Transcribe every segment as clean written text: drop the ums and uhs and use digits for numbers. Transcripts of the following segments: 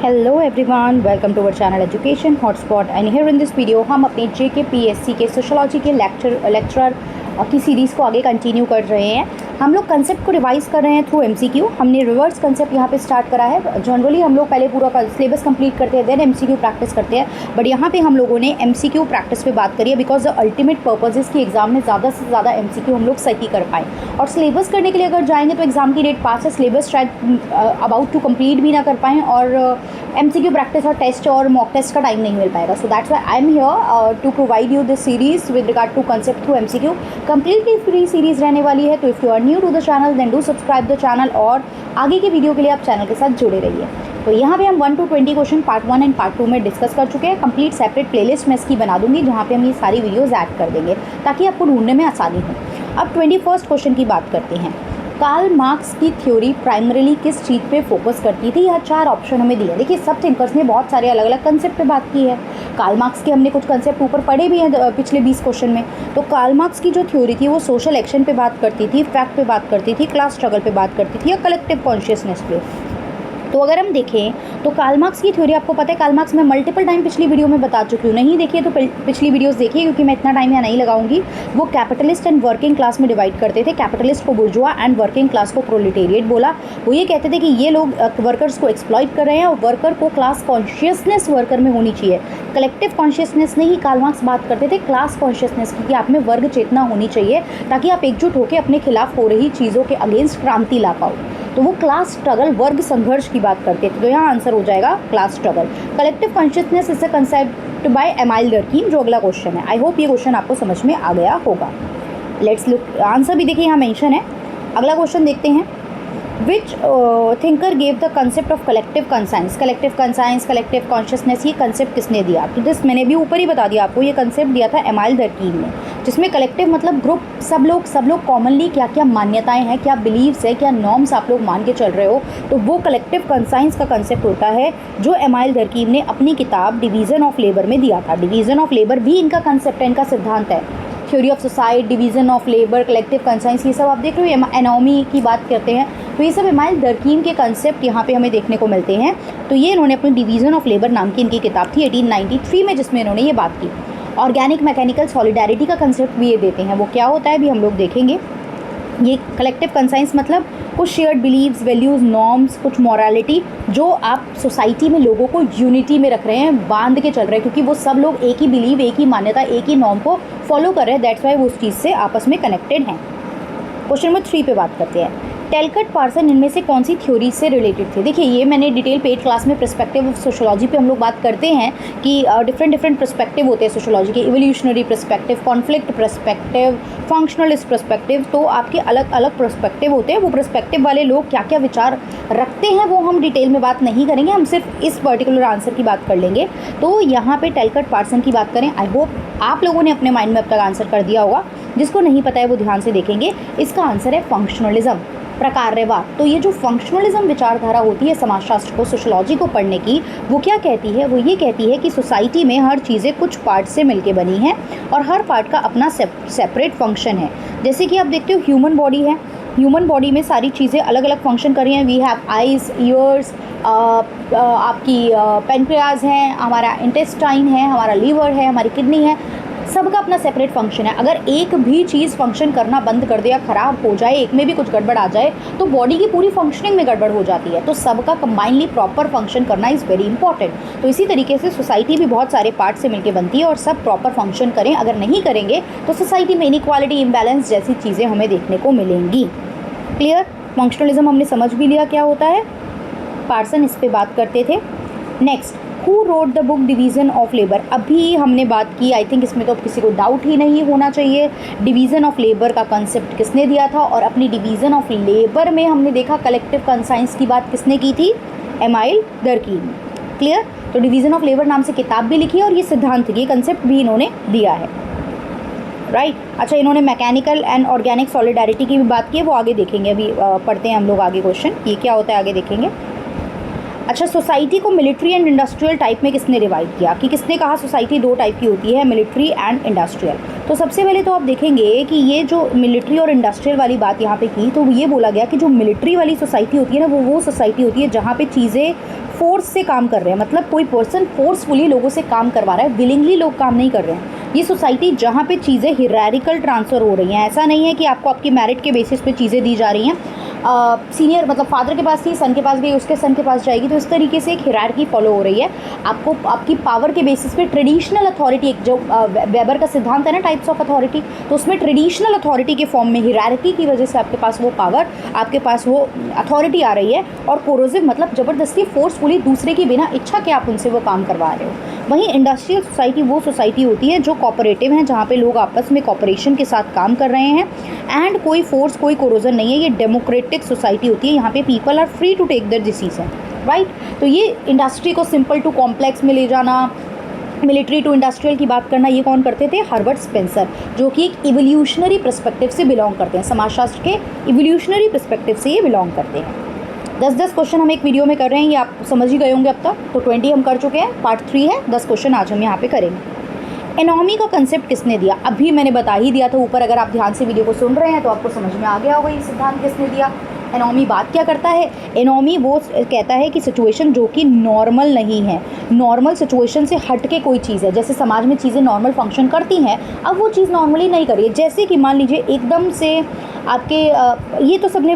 Hello everyone, welcome to our channel education hotspot. And here in this video हम अपने JK PSC के sociology के lecturer की series को आगे कंटिन्यू कर रहे हैं। हम लोग कंसेप्ट को रिवाइज कर रहे हैं थ्रू एमसीक्यू। हमने रिवर्स कंसेप्ट यहाँ पे स्टार्ट करा है। जनरली हम लोग पहले पूरा सिलेबस कंप्लीट करते हैं, देन एमसीक्यू प्रैक्टिस करते हैं, बट यहाँ पे हम लोगों ने एमसीक्यू प्रैक्टिस पे बात करी है because the ultimate purpose is कि एग्जाम में ज़्यादा से ज़्यादा एमसीक्यू हम लोग सही कर पाएँ। और सिलेबस करने के लिए अगर जाएंगे तो एग्जाम की डेट पास है, सिलेबस शायद अबाउट टू कंप्लीट भी ना कर पाएँ और एमसीक्यू प्रैक्टिस और टेस्ट और मॉक टेस्ट का टाइम नहीं मिल पाएगा। So that's why I am here to provide you this series with regard to concept through MCQ. Completely free series रहने वाली है, तो if you are new to the channel then do subscribe the channel और आगे के video के लिए आप चैनल के साथ जुड़े रहिए। तो यहाँ पे हम 1 to 20 question part 1 and part 2 में डिस्कस कर चुके हैं। कंप्लीट सेपरेट प्लेलिस्ट मैं इसकी बना दूंगी जहाँ पे हम ये सारी वीडियोज़ ऐड कर देंगे ताकि आपको ढूंढने में आसानी हो। अब 21st क्वेश्चन की बात करते हैं। कार्ल मार्क्स की थ्योरी प्राइमरीली किस चीज़ पे फोकस करती थी? यह 4 ऑप्शन हमें दिए। देखिए, सब थिंकर्स ने बहुत सारे अलग अलग कंसेप्ट पे बात की है। कार्ल मार्क्स के हमने कुछ कंसेप्ट ऊपर पढ़े भी हैं पिछले 20 क्वेश्चन में। तो कार्ल मार्क्स की जो थ्योरी थी वो सोशल एक्शन पे बात करती थी, फैक्ट पे बात करती थी, क्लास स्ट्रगल पे बात करती थी या कलेक्टिव कॉन्शियसनेस पे। तो अगर हम देखें तो कार्ल मार्क्स की थ्योरी आपको पता है, कार्ल मार्क्स मैं मल्टीपल टाइम पिछली वीडियो में बता चुकी हूँ। नहीं देखिए तो पिछली वीडियोस देखिए क्योंकि मैं इतना टाइम यहाँ नहीं लगाऊंगी। वो कैपिटलिस्ट एंड वर्किंग क्लास में डिवाइड करते थे। कैपिटलिस्ट को बुर्जुआ एंड वर्किंग क्लास को प्रोलेटेरिएट बोला। वो ये कहते थे कि ये लोग वर्कर्स को एक्सप्लॉइट कर रहे हैं और वर्कर को क्लास कॉन्शियसनेस वर्कर में होनी चाहिए। कलेक्टिव कॉन्शियसनेस नहीं, कार्ल मार्क्स बात करते थे क्लास कॉन्शियसनेस की, कि आप में वर्ग चेतना होनी चाहिए ताकि आप एकजुट होकर अपने खिलाफ हो रही चीज़ों के अगेंस्ट क्रांति ला पाओ। तो वो क्लास स्ट्रगल, वर्ग संघर्ष की बात करते थे। तो यहाँ आंसर हो जाएगा class struggle. Collective consciousness is a concept by Emile Durkheim, जो अगला क्वेश्चन है। आई होप ये क्वेश्चन आपको समझ में आ गया होगा। लेट्स लुक, आंसर भी देखिए यहाँ मेंशन है। अगला क्वेश्चन देखते हैं। Which thinker gave the concept of collective conscience? Collective conscience, collective consciousness, ये कंसेप्ट किसने दिया? तो दिस मैंने भी ऊपर ही बता दिया आपको। ये कंसेप्ट दिया था एमाइल डर्कीम ने, जिसमें कलेक्टिव मतलब ग्रुप, सब लोग कॉमनली क्या क्या मान्यताएं हैं, क्या बिलीव्स है, क्या नॉर्म्स आप लोग मान के चल रहे हो, तो वो कलेक्टिव कंसाइंस का कंसेप्ट होता है जो एमाइल डर्कीम ने अपनी किताब डिवीज़न ऑफ लेबर में दिया था। डिवीज़न ऑफ लेबर भी इनका कंसेप्ट है, इनका सिद्धांत है। Theory of society, division of labour, collective conscience, ये सब आप देख रहे हो। एनोमी की बात करते हैं तो ये सब एमाइल डर्कीम के कंसेप्ट यहाँ पे हमें देखने को मिलते हैं। तो ये इन्होंने अपनी डिवीज़न ऑफ लेबर नाम की इनकी किताब थी 1893 में, जिसमें इन्होंने ये बात की। ऑर्गेनिक मैकेनिकल सॉलिडारिटी का कंसेप्ट भी ये देते हैं। वो क्या होता है भी हम लोग देखेंगे। ये कलेक्टिव कंसाइंस मतलब कुछ शेयर्ड बिलीव्स, वैल्यूज़, नॉर्म्स, कुछ मॉरलिटी जो आप सोसाइटी में लोगों को यूनिटी में रख रहे हैं, बांध के चल रहे हैं, क्योंकि वो सब लोग एक ही बिलीव, एक ही मान्यता, एक ही नॉर्म को फॉलो कर रहे हैं। दैट्स वाई वो उस चीज़ से आपस में कनेक्टेड हैं। क्वेश्चन नंबर 3 पे बात करते हैं। टेलकट पार्सन इनमें से कौन सी थ्योरी से रिलेटेड थे? देखिए, ये मैंने डिटेल पेड क्लास में पर्सपेक्टिव ऑफ सोशोलॉजी पे हम लोग बात करते हैं कि डिफरेंट पर्सपेक्टिव होते हैं सोशोलॉजी के। Evolutionary perspective, conflict perspective, functionalist perspective, तो आपके अलग अलग पर्सपेक्टिव होते हैं। वो पर्सपेक्टिव वाले लोग क्या क्या विचार रखते हैं वो हम डिटेल में बात नहीं करेंगे, हम सिर्फ इस पर्टिकुलर आंसर की बात कर लेंगे। तो यहाँ पे टेलकट पार्सन की बात करें, आई होप आप लोगों ने अपने माइंड में अब तक आंसर कर दिया होगा। जिसको नहीं पता है वो ध्यान से देखेंगे। इसका आंसर है फंक्शनलिज्म, प्रकारवाद। तो ये जो फंक्शनलिज्म विचारधारा होती है समाजशास्त्र को, सोशोलॉजी को पढ़ने की, वो क्या कहती है? वो ये कहती है कि सोसाइटी में हर चीज़ें कुछ पार्ट से मिलके बनी हैं और हर पार्ट का अपना सेपरेट फंक्शन है। जैसे कि आप देखते हो ह्यूमन बॉडी है, ह्यूमन बॉडी में सारी चीज़ें अलग अलग फंक्शन कर रही हैं। वी हैव आइज़, ईयर्स, आपकी पेनक्रियाज हैं, हमारा इंटेस्टाइन है, हमारा लीवर है, हमारी किडनी है, सबका अपना सेपरेट फंक्शन है। अगर एक भी चीज़ फंक्शन करना बंद कर दे या ख़राब हो जाए, एक में भी कुछ गड़बड़ आ जाए, तो बॉडी की पूरी फंक्शनिंग में गड़बड़ हो जाती है। तो सबका कंबाइनली प्रॉपर फंक्शन करना इज़ वेरी इंपॉर्टेंट। तो इसी तरीके से सोसाइटी भी बहुत सारे पार्ट से मिलकर बनती है और सब प्रॉपर फंक्शन करें। अगर नहीं करेंगे तो सोसाइटी में इनइक्वालिटी, इम्बैलेंस जैसी चीज़ें हमें देखने को मिलेंगी। क्लियर? फंक्शनलिज्म हमने समझ भी लिया क्या होता है। पार्सन इस पर बात करते थे। Next, who wrote the book division of labour? अभी हमने बात की, आई थिंक इसमें तो किसी को डाउट ही नहीं होना चाहिए। डिवीज़न ऑफ लेबर का कंसेप्ट किसने दिया था? और अपनी डिवीज़न ऑफ लेबर में हमने देखा कलेक्टिव कंसाइंस की बात किसने की थी? एमाइल डर्कीम। क्लियर? तो डिवीज़न ऑफ लेबर नाम से किताब भी लिखी है और ये सिद्धांत, ये कंसेप्ट भी इन्होंने दिया है। राइट? अच्छा, इन्होंने मैकेनिकल एंड ऑर्गेनिक सॉलिडारिटी की भी बात की है, वो आगे देखेंगे। अभी पढ़ते हैं हम लोग आगे क्वेश्चन, ये क्या होता है आगे देखेंगे। अच्छा, सोसाइटी को मिलिट्री एंड इंडस्ट्रियल टाइप में किसने डिवाइड किया? कि किसने कहा सोसाइटी 2 टाइप की होती है, मिलिट्री एंड इंडस्ट्रियल? तो सबसे पहले तो आप देखेंगे कि ये जो मिलिट्री और इंडस्ट्रियल वाली बात यहाँ पे की, तो ये बोला गया कि जो मिलिट्री वाली सोसाइटी होती है ना, वो सोसाइटी होती है जहाँ पे चीज़ें फोर्स से काम कर रहे हैं, मतलब कोई पर्सन फोर्सफुली लोगों से काम करवा रहा है, विलिंगली लोग काम नहीं कर रहे हैं। ये सोसाइटी जहाँ पे चीज़ें हिरारिकल ट्रांसफ़र हो रही हैं, ऐसा नहीं है कि आपको आपकी मेरिट के बेसिस पे चीज़ें दी जा रही हैं। सीनियर मतलब फादर के पास थी, सन के पास गई, उसके सन के पास जाएगी, तो इस तरीके से एक हिरार्की फॉलो हो रही है। आपको आपकी पावर के बेसिस पे ट्रेडिशनल अथॉरिटी, एक जो वेबर का सिद्धांत है ना टाइप्स ऑफ अथॉरिटी, तो उसमें ट्रेडिशनल अथॉरिटी के फॉर्म में हिरार्की की वजह से आपके पास वो पावर, आपके पास वो अथॉरिटी आ रही है। और कोरोसिव मतलब ज़बरदस्ती फोर्सफुली दूसरे की बिना इच्छा के आप उनसे वो काम करवा रहे हो। वहीं इंडस्ट्रियल सोसाइटी वो सोसाइटी होती है जो कोऑपरेटिव है, जहाँ पे लोग आपस में कोऑपरेशन के साथ काम कर रहे हैं एंड कोई फोर्स, कोई कोरोजन नहीं है। ये डेमोक्रेटिक सोसाइटी होती है, यहाँ पे people are free to take their decision, right. तो ये इंडस्ट्री को सिंपल टू कॉम्प्लेक्स में ले जाना, मिलिट्री टू इंडस्ट्रियल की बात करना, ये कौन करते थे? हर्बर्ट स्पेंसर, जो कि एक इवोल्यूशनरी पर्सपेक्टिव से बिलोंग करते हैं, समाजशास्त्र के इवोल्यूशनरी पर्सपेक्टिव से ये बिलोंग करते हैं। 10-10 क्वेश्चन हम एक वीडियो में कर रहे हैं, ये आप समझ ही गए होंगे अब तक। तो 20 हम कर चुके हैं, पार्ट 3 है, 10 क्वेश्चन आज हम यहाँ पे करेंगे। एनोमी का कंसेप्ट किसने दिया? अभी मैंने बता ही दिया था ऊपर, अगर आप ध्यान से वीडियो को सुन रहे हैं तो आपको समझ में आ गया होगा ये सिद्धांत किसने दिया। एनोमी बात क्या करता है? एनोमी वो कहता है कि सिचुएशन जो कि नॉर्मल नहीं है, नॉर्मल सिचुएशन से हट के कोई चीज़ है। जैसे समाज में चीज़ें नॉर्मल फंक्शन करती हैं, अब वो चीज़ नॉर्मली नहीं कर रही है। जैसे कि मान लीजिए एकदम से आपके ये तो सबने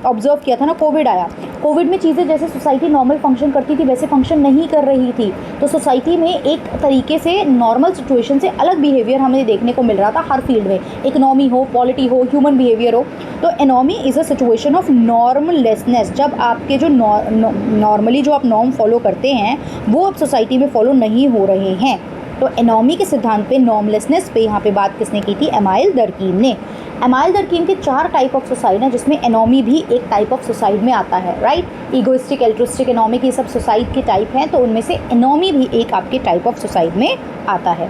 ऑब्जर्व किया था ना, कोविड आया, कोविड में चीज़ें जैसे सोसाइटी नॉर्मल फंक्शन करती थी वैसे फंक्शन नहीं कर रही थी। तो सोसाइटी में एक तरीके से नॉर्मल सिचुएशन से अलग बिहेवियर हमें देखने को मिल रहा था हर फील्ड में, इकोनॉमी हो, पॉलिटी हो, ह्यूमन बिहेवियर हो। तो anomie is a situation of normlessness, जब आपके जो नॉर्मली जो आप नॉर्म फॉलो करते हैं वो अब सोसाइटी में फॉलो नहीं हो रहे हैं। तो एनोमी के सिद्धांत पे, नॉर्मलेसनेस पे यहाँ पे बात किसने की थी? एमाइल दर्कीम ने। एमाइल दर्कीम के 4 टाइप ऑफ सुसाइड हैं, जिसमें एनोमी भी एक टाइप ऑफ सुसाइड में आता है, राइट। ईगोइस्टिक, एल्ट्रिस्टिक, एनोमिक, ये सब सुसाइड के टाइप हैं, तो उनमें से एनोमी भी एक आपके टाइप ऑफ सुसाइड में आता है।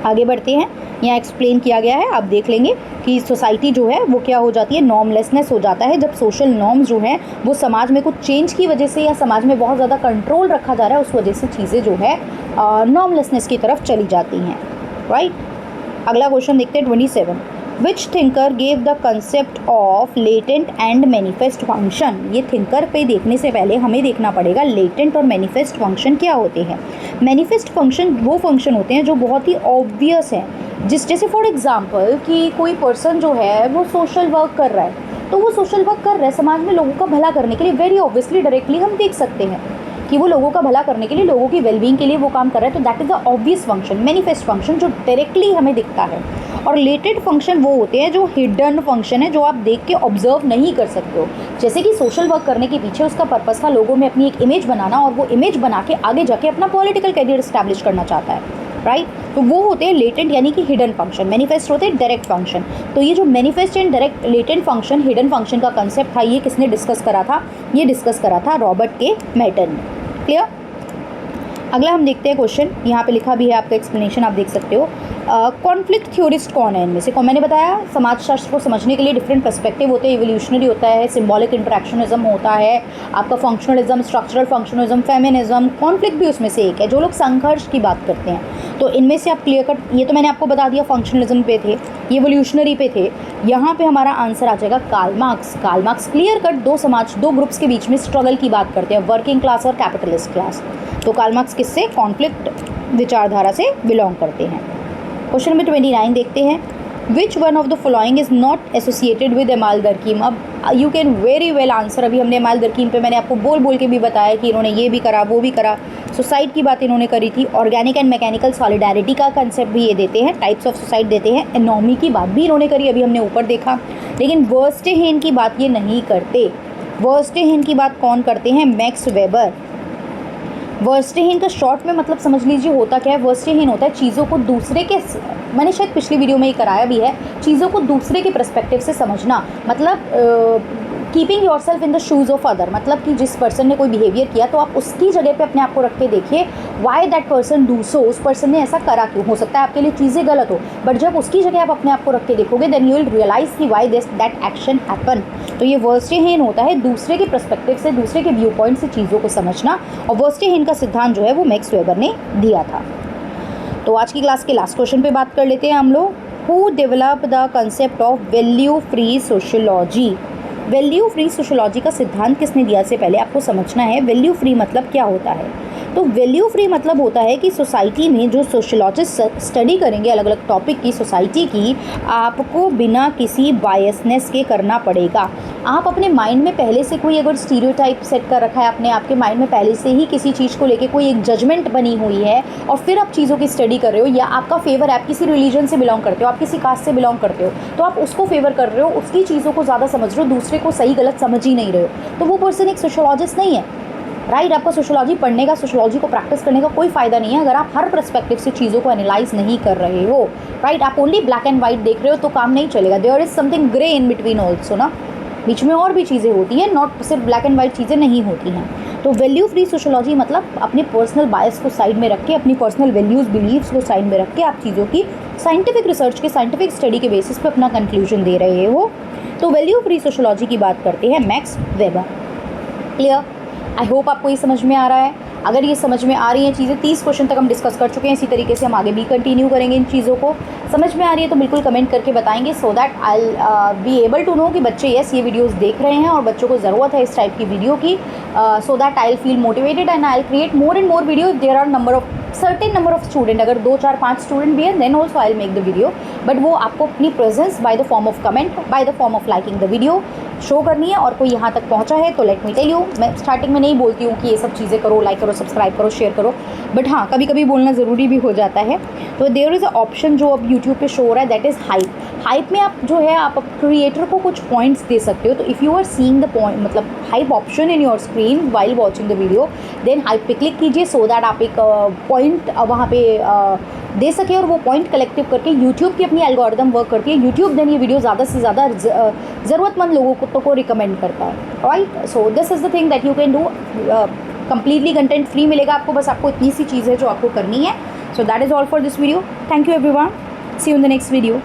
आगे बढ़ते हैं, यहाँ एक्सप्लेन किया गया है, आप देख लेंगे कि सोसाइटी जो है वो क्या हो जाती है? नॉर्मलेसनेस हो जाता है, जब सोशल नॉर्म्स जो हैं वो समाज में कुछ चेंज की वजह से या समाज में बहुत ज़्यादा कंट्रोल रखा जा रहा है, उस वजह से चीज़ें जो है नॉर्मलेसनेस की तरफ चली जाती हैं, राइट। अगला क्वेश्चन देखते हैं 27। Which thinker gave the concept of latent and manifest function? ये थिंकर पे देखने से पहले हमें देखना पड़ेगा लेटेंट और मैनिफेस्ट फंक्शन क्या होते हैं। मैनिफेस्ट फंक्शन वो फंक्शन होते हैं जो बहुत ही ऑब्वियस हैं, जैसे फॉर एग्जांपल कि कोई पर्सन जो है वो सोशल वर्क कर रहा है, तो वो सोशल वर्क कर रहा है समाज में लोगों का भला करने के लिए, वेरी ऑब्वियसली डायरेक्टली हम देख सकते हैं कि वो लोगों का भला करने के लिए, लोगों की वेलबींग के लिए वो काम कर रहा है। तो that is the obvious function, manifest function, जो डायरेक्टली हमें दिखता है। और लेटेंट फंक्शन वो होते हैं जो हिडन फंक्शन है, जो आप देख के ऑब्जर्व नहीं कर सकते हो। जैसे कि सोशल वर्क करने के पीछे उसका पर्पस था लोगों में अपनी एक इमेज बनाना, और वो इमेज बना के आगे जाके अपना पॉलिटिकल करियर इस्टेब्लिश करना चाहता है, राइट। तो वो होते हैं लेटेंट यानी कि हिडन फंक्शन। मैनिफेस्ट होते हैं डायरेक्ट फंक्शन। तो ये जो manifest and direct, latent function, hidden function का कंसेप्ट था, ये किसने डिस्कस करा था? ये डिस्कस करा था रॉबर्ट के मेटन ने। क्लियर? अगला हम देखते हैं क्वेश्चन, यहाँ पे लिखा भी है, आपका एक्सप्लेनेशन आप देख सकते हो। कॉन्फ्लिक्ट थ्योरिस्ट कौन है इनमें से? मैंने बताया समाजशास्त्र को समझने के लिए डिफरेंट पर्सपेक्टिव होते हैं, इवोल्यूशनरी होता है, सिंबॉलिक इंटरेक्शनिज्म होता है, आपका functionalism, structural functionalism, feminism, conflict भी उसमें से एक है, जो लोग संघर्ष की बात करते हैं। तो इनमें से आप क्लियर कट, ये तो मैंने आपको बता दिया, फंक्शनलिज्म पे थे, ये इवोल्यूशनरी पे थे। यहाँ पे हमारा आंसर आ जाएगा Karl Marx. Karl Marx clear cut दो ग्रुप्स के बीच में स्ट्रगल की बात करते हैं, वर्किंग क्लास और कैपिटलिस्ट क्लास। तो कार्ल मार्क्स किससे? कॉन्फ्लिक्ट विचारधारा से बिलोंग करते हैं। क्वेश्चन नंबर 29 देखते हैं। Which one of the following is not associated with Emile Durkheim? अब you can very well answer. अभी हमने एमाइल दर्कीम पे मैंने आपको बोल के भी बताया कि इन्होंने ये भी करा, वो भी करा, सुसाइड की बात इन्होंने करी थी, ऑर्गेनिक एंड मैकेनिकल सॉलिडारिटी का कंसेप्ट भी ये देते हैं, टाइप्स ऑफ सुसाइड देते हैं, एनोमी की बात भी इन्होंने करी, अभी हमने ऊपर देखा। लेकिन वर्स्टेहेन की बात ये नहीं करते। वर्स्टेहेन की बात कौन करते हैं? Max weber. वर्स्टेहेन का शॉर्ट में मतलब समझ लीजिए होता क्या है। वर्स्टेहेन होता है चीज़ों को दूसरे के, मैंने शायद पिछली वीडियो में ही कराया भी है, चीज़ों को दूसरे के पर्सपेक्टिव से समझना। मतलब keeping your self in the shoes of other, मतलब कि जिस पर्सन ने कोई बिहेवियर किया तो आप उसकी जगह पे अपने आप को रख के देखिए, why that person do so, उस पर्सन ने ऐसा करा क्यों। हो सकता है आपके लिए चीज़ें गलत हो, बट जब उसकी जगह आप अपने आप को रख के देखोगे देन यू विल रियलाइज़ कि वाई दैट एक्शन हैपन। तो ये वर्स्टेहेन होता है दूसरे के पर्सपेक्टिव से, दूसरे के व्यू पॉइंट से चीज़ों को समझना, और वर्स्टेहेन का सिद्धांत जो है वो मैक्स वेबर ने दिया था। तो आज की क्लास के लास्ट क्वेश्चन पे बात कर लेते हैं हम लोग। Who develop the concept of value free sociology? Value free sociology का सिद्धांत किसने दिया से पहले आपको समझना है वैल्यू फ्री मतलब क्या होता है। तो वैल्यू फ्री मतलब होता है कि सोसाइटी में जो सोशोलॉजिस्ट स्टडी करेंगे अलग अलग टॉपिक की सोसाइटी की, आपको बिना किसी बायसनेस के करना पड़ेगा। आप अपने माइंड में पहले से कोई अगर स्टीरियोटाइप सेट कर रखा है, अपने आपके माइंड में पहले से ही किसी चीज़ को लेके कोई एक जजमेंट बनी हुई है और फिर आप चीज़ों की स्टडी कर रहे हो, या आपका फेवर है, आप किसी रिलीजन से बिलोंग करते हो, आप किसी कास्ट से बिलोंग करते हो, तो आप उसको फेवर कर रहे हो, उसकी चीज़ों को ज़्यादा समझ रहे हो, दूसरे को सही गलत समझ ही नहीं रहे हो, तो वो पर्सन एक सोशोलॉजिस्ट नहीं है। राइट, आपको सोशोलॉजी पढ़ने का, सोशोलॉजी को प्रैक्टिस करने का कोई फ़ायदा नहीं है अगर आप हर पर्सपेक्टिव से चीज़ों को एनालाइज नहीं कर रहे हो। राइट, आप ओनली ब्लैक एंड वाइट देख रहे हो तो काम नहीं चलेगा। There is something grey in between also ना, बीच में और भी चीज़ें होती हैं, नॉट सिर्फ ब्लैक एंड वाइट चीज़ें नहीं होती हैं। तो वैल्यू फ्री सोशोलॉजी मतलब अपने पर्सनल बायस को साइड में रख के, अपनी पर्सनल वैल्यूज़ बिलीव्स को साइड में रख के आप चीज़ों की साइंटिफिक रिसर्च के, साइंटिफिक स्टडी के बेसिस पे अपना कंक्लूजन दे रहे हो। तो वैल्यू फ्री सोशोलॉजी की बात करते हैं max weber. Clear? I hope आपको ये समझ में आ रहा है। अगर ये समझ में आ रही हैं चीज़ें, 30 क्वेश्चन तक हम डिस्कस कर चुके हैं, इसी तरीके से हम आगे भी कंटिन्यू करेंगे इन चीज़ों को। समझ में आ रही है तो बिल्कुल कमेंट करके बताएंगे, so that I be able to know कि बच्चे यस ये वीडियोस देख रहे हैं और बच्चों को ज़रूरत है इस टाइप की वीडियो की, so that I will feel motivated and I will create more and more video if there are number of certain number of student. अगर 2 4 5 स्टूडेंट भी हैं then also I will make the video, but वो आपको अपनी presence by the form of comment, by the form of liking the video show करनी है। और कोई यहाँ तक पहुँचा है तो लेट मी टेल यू, मैं स्टार्टिंग में नहीं बोलती हूँ कि ये सब चीज़ें करो, लाइक करो, सब्सक्राइब करो, शेयर करो, बट हाँ कभी कभी बोलना ज़रूरी भी हो जाता है। तो देयर इज़ अ ऑप्शन जो अब यूट्यूब पे शो हो रहा है, दैट इज़ हाइप। हाइप में आप जो है आप क्रिएटर को कुछ पॉइंट्स दे सकते हो। तो if you are seeing the point, मतलब hype option in your screen while watching the video, then hype पे क्लिक कीजिए सो दैट आप एक पॉइंट वहाँ पे दे सके और वो पॉइंट कलेक्टिव करके यूट्यूब की अपनी एल्गोरिदम वर्क करती है। यूट्यूब देन ये वीडियो ज़्यादा से ज़्यादा ज़रूरतमंद लोगों को रिकमेंड करता है। Right, so this is the thing that you can do. Completely content free मिलेगा आपको, बस आपको इतनी सी चीज़ है जो आपको करनी है। So that is all for this video. Thank you everyone, see you in the next video.